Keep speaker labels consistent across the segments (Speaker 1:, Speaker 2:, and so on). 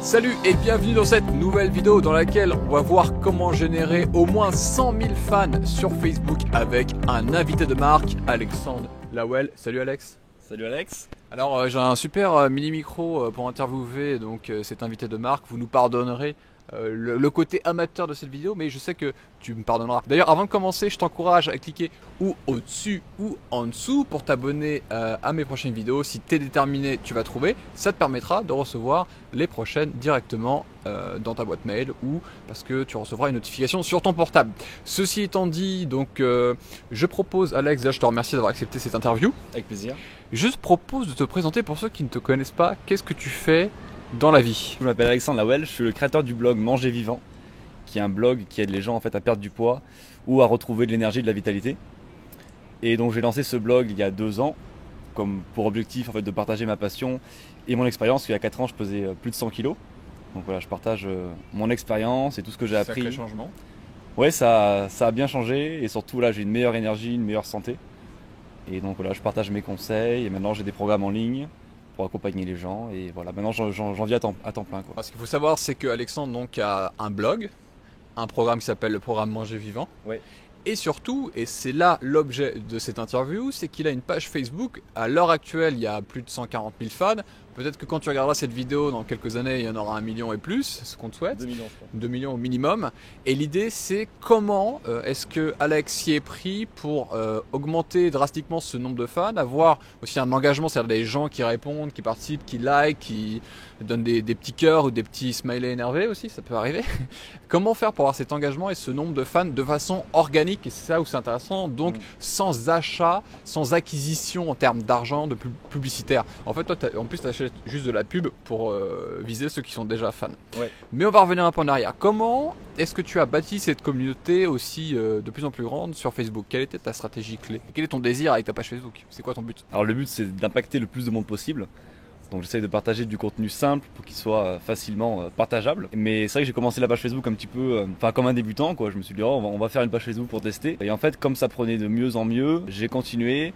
Speaker 1: Salut et bienvenue dans cette nouvelle vidéo dans laquelle on va voir comment générer au moins 100 000 fans sur Facebook avec un invité de marque, Alexandre Lawel. Salut Alex.
Speaker 2: Salut Alex.
Speaker 1: Alors j'ai un super mini micro pour interviewer donc cet invité de marque. Vous nous pardonnerez le côté amateur de cette vidéo, mais je sais que tu me pardonneras. D'ailleurs, avant de commencer, je t'encourage à cliquer ou au-dessus ou en dessous pour t'abonner à mes prochaines vidéos. Si tu es déterminé, tu vas trouver. Ça te permettra de recevoir les prochaines directement dans ta boîte mail ou parce que tu recevras une notification sur ton portable. Ceci étant dit, donc je propose, Alex, déjà je te remercie d'avoir accepté cette interview.
Speaker 2: Avec plaisir.
Speaker 1: Je te propose de te présenter pour ceux qui ne te connaissent pas. Qu'est-ce que tu fais dans la vie?
Speaker 2: Je m'appelle Alexandre Lawel, je suis le créateur du blog Manger Vivant, qui est un blog qui aide les gens en fait à perdre du poids ou à retrouver de l'énergie et de la vitalité. Et donc j'ai lancé ce blog il y a 2 ans, comme pour objectif en fait de partager ma passion et mon expérience. Il y a 4 ans, je pesais plus de 100 kg. Donc voilà, je partage mon expérience et tout ce que j'ai appris.
Speaker 1: Sacré changement.
Speaker 2: Ouais, ça a bien changé et surtout là j'ai une meilleure énergie, une meilleure santé. Et donc voilà, je partage mes conseils et maintenant j'ai des programmes en ligne pour accompagner les gens et voilà, maintenant j'en vis à temps plein quoi.
Speaker 1: Ce qu'il faut savoir, c'est que Alexandre donc a un blog, un programme qui s'appelle le programme Manger Vivant.
Speaker 2: Ouais.
Speaker 1: Et surtout, et c'est là l'objet de cette interview, c'est qu'il a une page Facebook. À l'heure actuelle, il y a plus de 140 000 fans. Peut-être que quand tu regarderas cette vidéo dans quelques années, il y en aura 1 million et plus, ce qu'on te souhaite.
Speaker 2: 2 millions je crois.
Speaker 1: 2 millions au minimum. Et l'idée, c'est comment est-ce que Alex s'y est pris pour augmenter drastiquement ce nombre de fans, avoir aussi un engagement, c'est-à-dire des gens qui répondent, qui participent, qui like, qui donnent des petits cœurs ou des petits smileys énervés aussi, ça peut arriver. Comment faire pour avoir cet engagement et ce nombre de fans de façon organique, et c'est ça où c'est intéressant, donc sans achat, sans acquisition en termes d'argent, de publicitaire. En fait, toi, en plus, tu achètes juste de la pub pour viser ceux qui sont déjà fans.
Speaker 2: Ouais.
Speaker 1: Mais on va revenir un peu en arrière. Comment est-ce que tu as bâti cette communauté aussi de plus en plus grande sur Facebook? Quelle était ta stratégie clé? Quel est ton désir avec ta page Facebook? C'est quoi ton but?
Speaker 2: Alors le but c'est d'impacter le plus de monde possible. Donc j'essaye de partager du contenu simple pour qu'il soit facilement partageable. Mais c'est vrai que j'ai commencé la page Facebook un petit peu, comme un débutant quoi. Je me suis dit on va faire une page Facebook pour tester. Et en fait comme ça prenait de mieux en mieux, j'ai continué.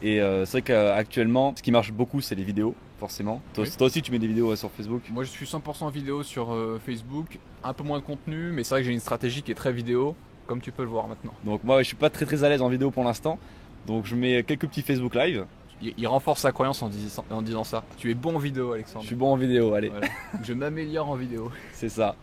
Speaker 2: Et c'est vrai qu'actuellement ce qui marche beaucoup c'est les vidéos forcément. Toi aussi tu mets des vidéos sur Facebook?
Speaker 1: Moi je suis 100% vidéo sur Facebook, un peu moins de contenu, mais c'est vrai que j'ai une stratégie qui est très vidéo, comme tu peux le voir maintenant.
Speaker 2: Donc moi je suis pas très à l'aise en vidéo pour l'instant. Donc je mets quelques petits Facebook Live.
Speaker 1: Il renforce sa croyance en disant ça. Tu es bon en vidéo, Alexandre.
Speaker 2: Je suis bon en vidéo, allez.
Speaker 1: Voilà. Je m'améliore en vidéo.
Speaker 2: C'est ça.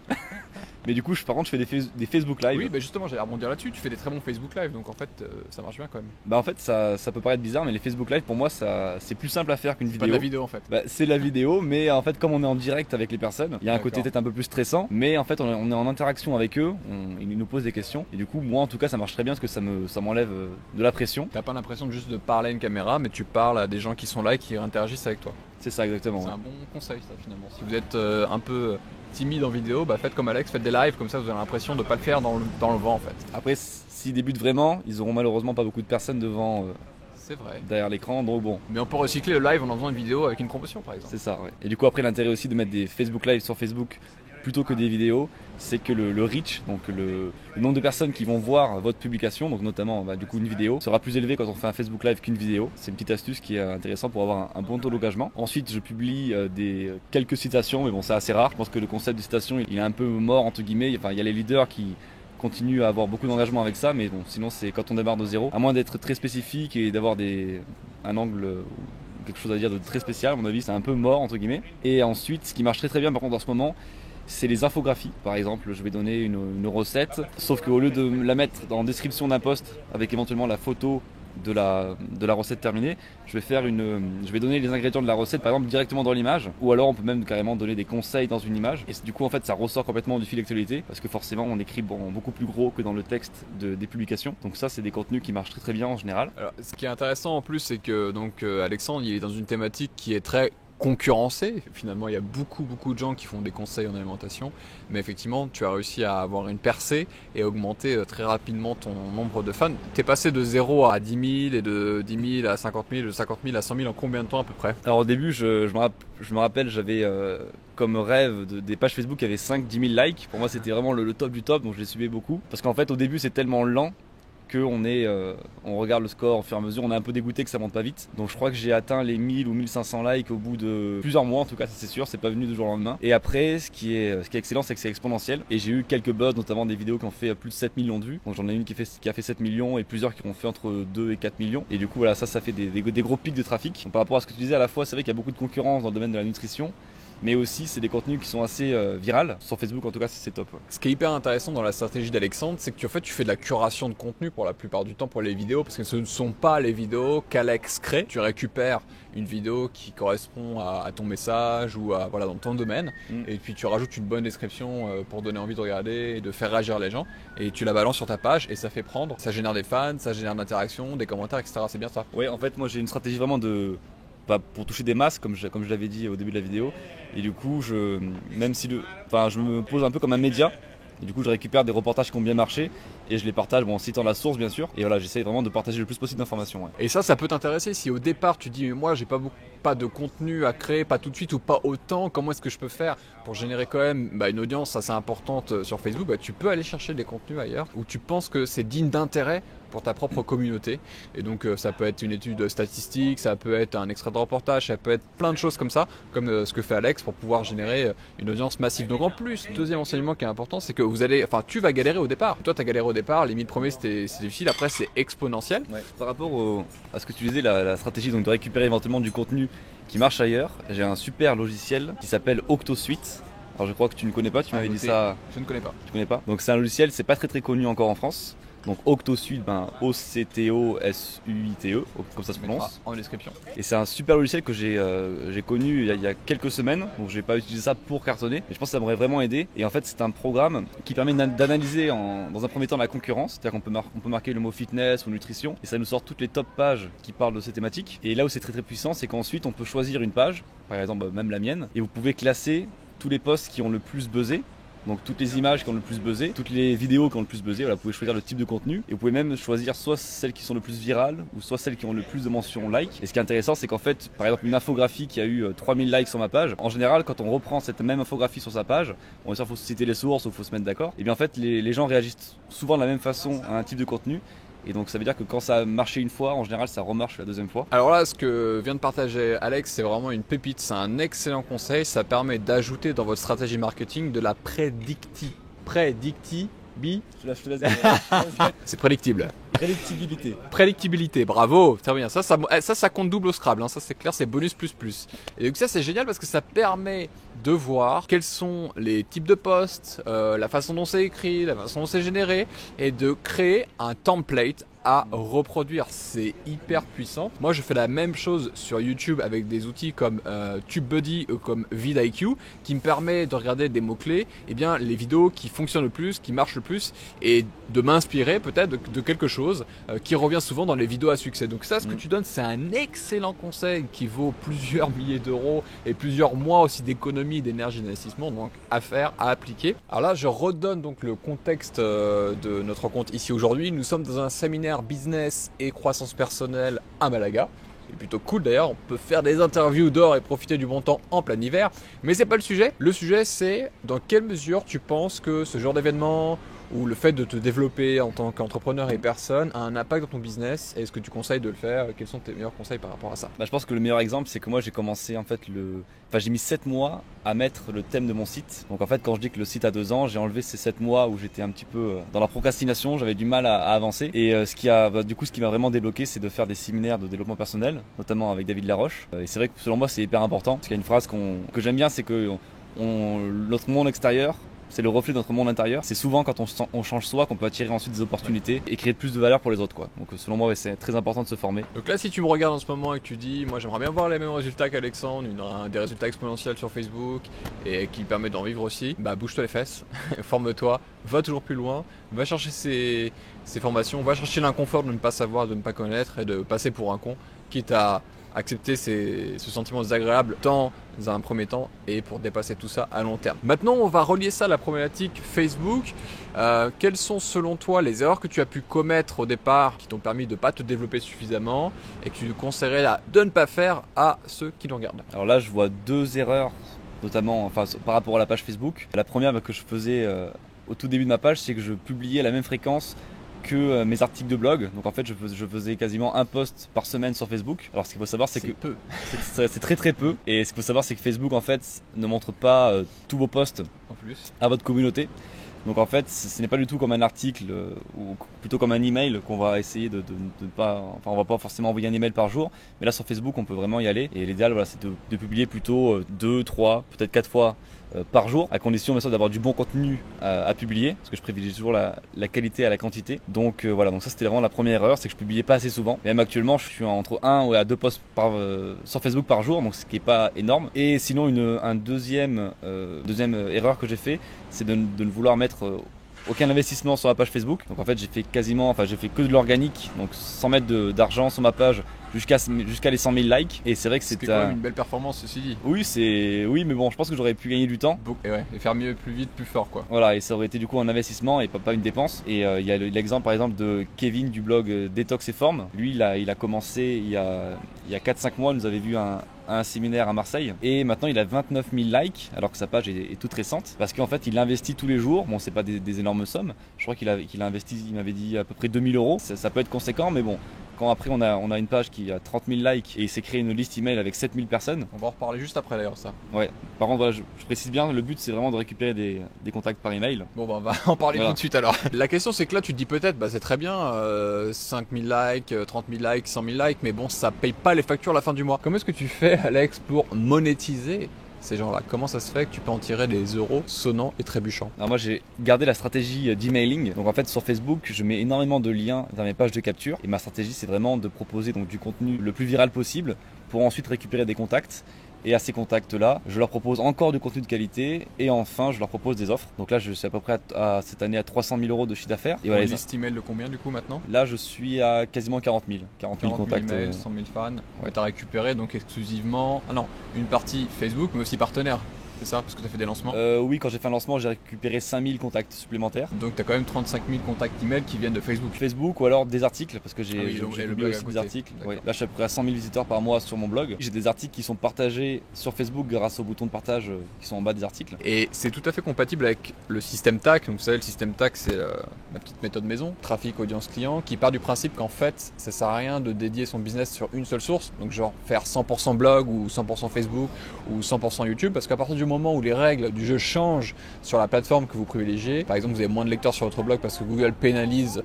Speaker 2: Mais du coup, par contre, je fais des Facebook Live.
Speaker 1: Oui, bah justement, j'allais rebondir là-dessus. Tu fais des très bons Facebook Live, donc en fait, ça marche bien quand même.
Speaker 2: Bah en fait, ça peut paraître bizarre, mais les Facebook Live, pour moi, c'est plus simple à faire qu'une vidéo.
Speaker 1: Pas de la vidéo en fait.
Speaker 2: Bah, c'est la vidéo, mais en fait, comme on est en direct avec les personnes, il y a un côté peut-être un peu plus stressant. Mais en fait, on est en interaction avec eux, ils nous posent des questions. Et du coup, moi, en tout cas, ça marche très bien parce que ça m'enlève de la pression.
Speaker 1: T'as pas l'impression juste de parler à une caméra, mais tu parles à des gens qui sont là et qui interagissent avec toi.
Speaker 2: C'est ça, exactement.
Speaker 1: C'est un bon conseil, ça, finalement. Si vous êtes un peu timide en vidéo, bah faites comme Alex, faites des lives, comme ça vous avez l'impression de ne pas le faire dans le vent en fait.
Speaker 2: Après, s'ils débutent vraiment, ils auront malheureusement pas beaucoup de personnes devant.
Speaker 1: C'est vrai.
Speaker 2: Derrière l'écran, donc bon.
Speaker 1: Mais on peut recycler le live en faisant une vidéo avec une promotion par exemple.
Speaker 2: C'est ça, ouais. Et du coup, après, l'intérêt aussi de mettre des Facebook Live sur Facebook plutôt que des vidéos, c'est que le reach, donc le nombre de personnes qui vont voir votre publication, donc notamment du coup une vidéo, sera plus élevé quand on fait un Facebook Live qu'une vidéo. C'est une petite astuce qui est intéressante pour avoir un bon taux d'engagement. Ensuite, je publie quelques citations, mais bon, c'est assez rare. Je pense que le concept de citation, il est un peu mort entre guillemets. Enfin, il y a les leaders qui continuent à avoir beaucoup d'engagement avec ça, mais bon, sinon c'est quand on démarre de zéro. À moins d'être très spécifique et d'avoir un angle quelque chose à dire de très spécial, à mon avis, c'est un peu mort entre guillemets. Et ensuite, ce qui marche très bien par contre en ce moment, c'est les infographies. Par exemple, je vais donner une recette, sauf qu'au lieu de la mettre en description d'un post avec éventuellement la photo de la recette terminée, je vais donner les ingrédients de la recette par exemple directement dans l'image, ou alors on peut même carrément donner des conseils dans une image. Et du coup en fait ça ressort complètement du fil d'actualité parce que forcément on écrit beaucoup plus gros que dans le texte des publications. Donc ça c'est des contenus qui marchent très bien en général.
Speaker 1: Alors, ce qui est intéressant en plus c'est que donc Alexandre il est dans une thématique qui est très concurrencé. Finalement, il y a beaucoup de gens qui font des conseils en alimentation, mais effectivement, tu as réussi à avoir une percée et augmenter très rapidement ton nombre de fans. Tu es passé de 0 à 10 000 et de 10 000 à 50 000, de 50 000 à 100 000 en combien de temps à peu près?
Speaker 2: Alors au début, je me rappelle, j'avais comme rêve des pages Facebook qui avaient 5-10 000 likes. Pour moi, c'était vraiment le top du top, donc je les suivais beaucoup. Parce qu'en fait, au début, c'est tellement lent on regarde le score au fur et à mesure, on est un peu dégoûté que ça monte pas vite. Donc je crois que j'ai atteint les 1000 ou 1500 likes au bout de plusieurs mois, en tout cas, ça c'est sûr, c'est pas venu du jour au lendemain. Et après, ce qui est excellent, c'est que c'est exponentiel. Et j'ai eu quelques buzz, notamment des vidéos qui ont fait plus de 7 millions de vues. Donc j'en ai une qui a fait 7 millions et plusieurs qui ont fait entre 2 et 4 millions. Et du coup, voilà, ça fait des gros pics de trafic. Donc, par rapport à ce que tu disais, à la fois, c'est vrai qu'il y a beaucoup de concurrence dans le domaine de la nutrition, mais aussi c'est des contenus qui sont assez virales. Sur Facebook en tout cas c'est top. Ouais.
Speaker 1: Ce qui est hyper intéressant dans la stratégie d'Alexandre, c'est que tu fais de la curation de contenu pour la plupart du temps pour les vidéos, parce que ce ne sont pas les vidéos qu'Alex crée. Tu récupères une vidéo qui correspond à ton message ou voilà, dans ton domaine, et puis tu rajoutes une bonne description pour donner envie de regarder et de faire réagir les gens, et tu la balances sur ta page et ça fait prendre, ça génère des fans, ça génère de l'interaction, des commentaires, etc. C'est bien ça?
Speaker 2: Oui, en fait moi j'ai une stratégie vraiment pour toucher des masses, comme je l'avais dit au début de la vidéo. Et du coup, je me pose un peu comme un média. Et du coup, je récupère des reportages qui ont bien marché et je les partage, en citant la source bien sûr. Et voilà, j'essaye vraiment de partager le plus possible d'informations. Ouais.
Speaker 1: Et ça peut t'intéresser si au départ tu dis moi j'ai pas de contenu à créer, pas tout de suite ou pas autant, comment est-ce que je peux faire pour générer quand même une audience assez importante sur Facebook? Tu peux aller chercher des contenus ailleurs où tu penses que c'est digne d'intérêt pour ta propre communauté. Et donc ça peut être une étude statistique, ça peut être un extrait de reportage, ça peut être plein de choses comme ça, comme ce que fait Alex pour pouvoir générer une audience massive. Donc en plus, deuxième enseignement qui est important, c'est que tu vas galérer au départ. Toi tu as galéré au départ, les 1000 premiers c'est difficile, après c'est exponentiel.
Speaker 2: Ouais. Par rapport à ce que tu disais, la stratégie donc, de récupérer éventuellement du contenu qui marche ailleurs, j'ai un super logiciel qui s'appelle OctoSuite. Alors je crois que tu ne connais pas, tu m'avais dit ça.
Speaker 1: Je ne connais pas.
Speaker 2: Tu connais pas. Donc c'est un logiciel, c'est pas très connu encore en France. Donc OctoSuite, OctoSuite, comme ça se prononce.
Speaker 1: En description.
Speaker 2: Et c'est un super logiciel que j'ai connu il y a quelques semaines. Donc je n'ai pas utilisé ça pour cartonner, mais je pense que ça m'aurait vraiment aidé. Et en fait c'est un programme qui permet d'analyser dans un premier temps la concurrence. C'est-à-dire qu'on peut marquer le mot fitness ou nutrition et ça nous sort toutes les top pages qui parlent de ces thématiques. Et là où c'est très puissant, c'est qu'ensuite on peut choisir une page, par exemple même la mienne, et vous pouvez classer tous les posts qui ont le plus buzzé. Donc toutes les images qui ont le plus buzzé, toutes les vidéos qui ont le plus buzzé, voilà, vous pouvez choisir le type de contenu et vous pouvez même choisir soit celles qui sont le plus virales ou soit celles qui ont le plus de mentions like. Et ce qui est intéressant, c'est qu'en fait, par exemple, une infographie qui a eu 3000 likes sur ma page, en général, quand on reprend cette même infographie sur sa page, bon, il faut citer les sources ou il faut se mettre d'accord, et bien en fait, les gens réagissent souvent de la même façon à un type de contenu. Et donc ça veut dire que quand ça a marché une fois, en général ça remarche la deuxième fois.
Speaker 1: Alors là, ce que vient de partager Alex, c'est vraiment une pépite, c'est un excellent conseil. Ça permet d'ajouter dans votre stratégie marketing de la c'est prédictible. Prédictibilité, bravo, très bien. Ça compte double au Scrabble, hein. Ça c'est clair, c'est bonus plus. Et donc ça c'est génial parce que ça permet de voir quels sont les types de posts, la façon dont c'est écrit, la façon dont c'est généré, et de créer un template à reproduire. C'est hyper puissant. Moi je fais la même chose sur YouTube avec des outils comme TubeBuddy ou comme vidIQ qui me permet de regarder des mots-clés, et bien les vidéos qui fonctionnent le plus, qui marchent le plus, et de m'inspirer peut-être de quelque chose qui revient souvent dans les vidéos à succès. Donc ça, ce que tu donnes, c'est un excellent conseil qui vaut plusieurs milliers d'euros et plusieurs mois aussi d'économie, d'énergie, d'investissement, donc à faire, à appliquer. Alors là, je redonne donc le contexte de notre rencontre ici aujourd'hui. Nous sommes dans un séminaire business et croissance personnelle à Malaga. C'est plutôt cool d'ailleurs, on peut faire des interviews dehors et profiter du bon temps en plein hiver. Mais c'est pas le sujet. Le sujet, c'est dans quelle mesure tu penses que ce genre d'événement ou le fait de te développer en tant qu'entrepreneur et personne a un impact dans ton business, et est-ce que tu conseilles de le faire? Quels sont tes meilleurs conseils par rapport à ça?
Speaker 2: Je pense que le meilleur exemple, c'est que moi j'ai commencé en fait j'ai mis 7 mois à mettre le thème de mon site. Donc en fait quand je dis que le site a 2 ans, j'ai enlevé ces 7 mois où j'étais un petit peu dans la procrastination, j'avais du mal à avancer. Et ce qui m'a vraiment débloqué, c'est de faire des séminaires de développement personnel, notamment avec David Laroche. Et c'est vrai que selon moi c'est hyper important, parce qu'il y a une phrase que j'aime bien, c'est que notre monde extérieur, c'est le reflet de notre monde intérieur. C'est souvent quand on change soi qu'on peut attirer ensuite des opportunités et créer plus de valeur pour les autres, quoi. Donc selon moi, c'est très important de se former.
Speaker 1: Donc là, si tu me regardes en ce moment et que tu dis, moi j'aimerais bien voir les mêmes résultats qu'Alexandre, des résultats exponentiels sur Facebook et qui permettent d'en vivre aussi, bouge-toi les fesses, forme-toi, va toujours plus loin, va chercher ces formations, va chercher l'inconfort de ne pas savoir, de ne pas connaître et de passer pour un con, quitte à accepter ce sentiment désagréable dans un premier temps et pour dépasser tout ça à long terme. Maintenant, on va relier ça à la problématique Facebook. Quelles sont selon toi les erreurs que tu as pu commettre au départ qui t'ont permis de ne pas te développer suffisamment et que tu conseillerais de ne pas faire à ceux qui l'en gardent?
Speaker 2: Alors là, je vois 2 erreurs, notamment par rapport à la page Facebook. La première que je faisais au tout début de ma page, c'est que je publiais à la même fréquence que mes articles de blog. Donc en fait, je faisais quasiment un post par semaine sur Facebook. Alors ce qu'il faut savoir, c'est que
Speaker 1: peu.
Speaker 2: c'est très très peu. Et ce qu'il faut savoir, c'est que Facebook en fait ne montre pas tous vos posts
Speaker 1: En plus.
Speaker 2: à votre communauté. Donc en fait, ce n'est pas du tout comme un article ou plutôt comme un email qu'on va essayer de ne pas. Enfin, on va pas forcément envoyer un email par jour, mais là sur Facebook, on peut vraiment y aller. Et l'idéal, voilà, c'est de publier plutôt 2, 3, peut-être 4 fois par jour, à condition bien sûr d'avoir du bon contenu à publier, parce que je privilégie toujours la qualité à la quantité. Donc voilà, donc ça c'était vraiment la première erreur, c'est que je publiais pas assez souvent. Et même actuellement, je suis entre 1 à 2 posts sur Facebook par jour, donc ce qui est pas énorme. Et sinon, une deuxième erreur que j'ai fait, c'est de ne vouloir mettre aucun investissement sur la page Facebook. Donc en fait j'ai fait que de l'organique, donc sans mettre d'argent sur ma page jusqu'à les 100 000 likes. Et c'est vrai que
Speaker 1: c'était quand même une belle performance, ceci dit.
Speaker 2: Oui, mais bon, je pense que j'aurais pu gagner du temps.
Speaker 1: Et faire mieux, plus vite, plus fort quoi.
Speaker 2: Voilà, et ça aurait été du coup un investissement et pas une dépense. Et il y a l'exemple par exemple de Kevin du blog Détox et Forme. Lui il a commencé il y a 4-5 mois, il nous avait vu à un séminaire à Marseille et maintenant il a 29 000 likes alors que sa page est toute récente parce qu'en fait il investit tous les jours. Bon, c'est pas des énormes sommes, je crois qu'il a investi, il m'avait dit à peu près 2 000 euros. Ça peut être conséquent, mais bon, quand après on a une page qui a 30 000 likes et il s'est créé une liste email avec 7 000 personnes.
Speaker 1: On va en reparler juste après d'ailleurs, ça.
Speaker 2: Ouais, par contre voilà, je précise bien, le but c'est vraiment de récupérer des contacts par email.
Speaker 1: Bon bah on va en parler
Speaker 2: Voilà.
Speaker 1: tout de suite alors. La question c'est que là tu te dis peut-être, bah c'est très bien, 5 000 likes, 30 000 likes, 100 000 likes, mais bon ça paye pas les factures à la fin du mois. Comment est-ce que tu fais, Alex, pour monétiser ces gens-là? Comment ça se fait que tu peux en tirer des euros sonnants et trébuchants?
Speaker 2: Alors moi j'ai gardé la stratégie d'emailing. Donc en fait sur Facebook je mets énormément de liens dans mes pages de capture et ma stratégie c'est vraiment de proposer donc du contenu le plus viral possible pour ensuite récupérer des contacts. Et à ces contacts-là, je leur propose encore du contenu de qualité et enfin je leur propose des offres. Donc là je suis à peu près cette année à 300 000 euros de chiffre d'affaires.
Speaker 1: Et voilà, liste email de combien du coup maintenant?
Speaker 2: Là je suis à quasiment 40 000. 40 000 contacts.
Speaker 1: 000 emails, 100 000 fans. Ouais, tu as récupéré donc exclusivement, une partie Facebook mais aussi partenaire. C'est ça, parce que tu as fait des lancements?
Speaker 2: Oui, quand j'ai fait un lancement, j'ai récupéré 5000 contacts supplémentaires.
Speaker 1: Donc tu as quand même 35 000 contacts email qui viennent de Facebook.
Speaker 2: Facebook ou alors des articles, parce que j'ai
Speaker 1: le blog
Speaker 2: aussi des articles. Ouais. Là, je suis à peu près à 100 000 visiteurs par mois sur mon blog. J'ai des articles qui sont partagés sur Facebook grâce aux boutons de partage qui sont en bas des articles.
Speaker 1: Et c'est tout à fait compatible avec le système TAC. Donc vous savez, le système TAC, c'est la petite méthode maison, trafic, audience client, qui part du principe qu'en fait, ça sert à rien de dédier son business sur une seule source. Donc genre faire 100% blog ou 100% Facebook ou 100% YouTube, parce qu'à partir du moment où les règles du jeu changent sur la plateforme que vous privilégiez, par exemple vous avez moins de lecteurs sur votre blog parce que Google pénalise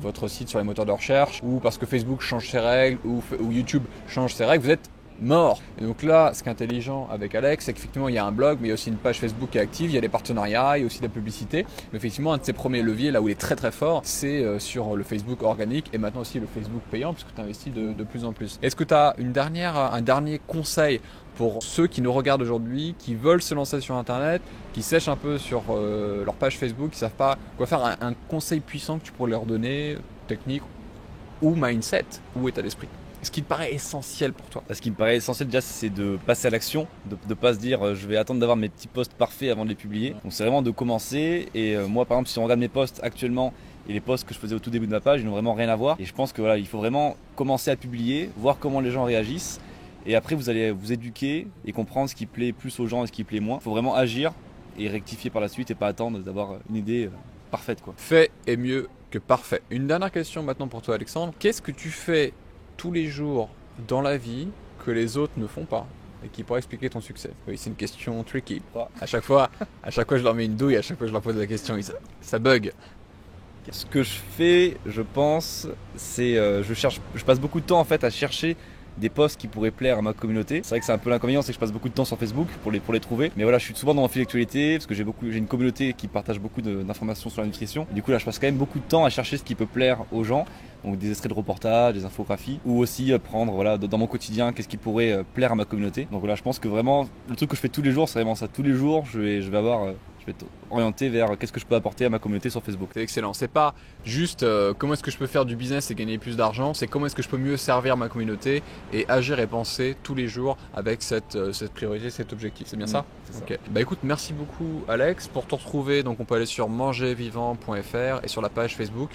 Speaker 1: votre site sur les moteurs de recherche, ou parce que Facebook change ses règles, ou YouTube change ses règles, vous êtes mort. Et donc là, ce qui est intelligent avec Alex, c'est qu'effectivement il y a un blog, mais il y a aussi une page Facebook qui est active, il y a des partenariats, il y a aussi de la publicité. Mais effectivement, un de ses premiers leviers, là où il est très très fort, c'est sur le Facebook organique et maintenant aussi le Facebook payant, puisque tu investis de plus en plus. Est-ce que tu as un dernier conseil pour ceux qui nous regardent aujourd'hui, qui veulent se lancer sur Internet, qui sèchent un peu sur leur page Facebook, qui ne savent pas quoi faire, un conseil puissant que tu pourrais leur donner, technique ou mindset, ou état d'esprit? Ce qui te paraît essentiel pour toi?
Speaker 2: Ce qui me paraît essentiel déjà, c'est de passer à l'action, de ne pas se dire je vais attendre d'avoir mes petits posts parfaits avant de les publier. Donc c'est vraiment de commencer. Et moi par exemple, si on regarde mes posts actuellement et les posts que je faisais au tout début de ma page, ils n'ont vraiment rien à voir. Et je pense que voilà, il faut vraiment commencer à publier, voir comment les gens réagissent. Et après, vous allez vous éduquer et comprendre ce qui plaît plus aux gens et ce qui plaît moins. Il faut vraiment agir et rectifier par la suite et pas attendre d'avoir une idée parfaite, quoi.
Speaker 1: Fait est mieux que parfait. Une dernière question maintenant pour toi, Alexandre. Qu'est-ce que tu fais tous les jours dans la vie que les autres ne font pas et qui pourrait expliquer ton succès? Oui, c'est une question tricky. À chaque fois, je leur mets une douille, à chaque fois je leur pose la question, ça bug.
Speaker 2: Ce que je fais, je pense, c'est je passe beaucoup de temps en fait à chercher des posts qui pourraient plaire à ma communauté. C'est vrai que c'est un peu l'inconvénient, c'est que je passe beaucoup de temps sur Facebook pour les trouver. Mais voilà, je suis souvent dans mon fil d'actualité parce que j'ai une communauté qui partage beaucoup d'informations sur la nutrition. Du coup là, je passe quand même beaucoup de temps à chercher ce qui peut plaire aux gens. Donc des extraits de reportages, des infographies, ou aussi prendre voilà, dans mon quotidien qu'est-ce qui pourrait plaire à ma communauté. Donc voilà, je pense que vraiment le truc que je fais tous les jours, c'est vraiment ça. Tous les jours, je vais être orienté vers qu'est-ce que je peux apporter à ma communauté sur Facebook.
Speaker 1: C'est excellent. C'est pas juste comment est-ce que je peux faire du business et gagner plus d'argent, c'est comment est-ce que je peux mieux servir ma communauté et agir et penser tous les jours avec cette priorité, cet objectif. C'est bien ça?
Speaker 2: C'est
Speaker 1: Ok. Bah écoute, merci beaucoup Alex. Pour te retrouver, donc on peut aller sur mangervivant.fr et sur la page Facebook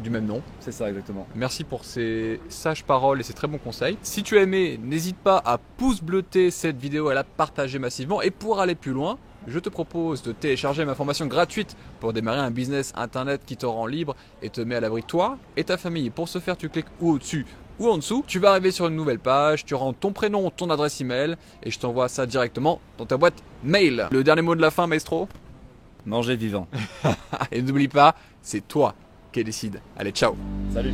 Speaker 1: du même nom.
Speaker 2: C'est ça, exactement.
Speaker 1: Merci pour ces sages paroles et ces très bons conseils. Si tu as aimé, n'hésite pas à pouce bleuter cette vidéo, à la partager massivement. Et pour aller plus loin, je te propose de télécharger ma formation gratuite pour démarrer un business internet qui te rend libre et te met à l'abri de toi et ta famille. Pour ce faire, tu cliques ou au-dessus ou en dessous. Tu vas arriver sur une nouvelle page, tu rentres ton prénom, ton adresse email et je t'envoie ça directement dans ta boîte mail. Le dernier mot de la fin, maestro?
Speaker 2: Manger vivant.
Speaker 1: Et n'oublie pas, c'est toi qui décide. Allez, ciao.
Speaker 2: Salut.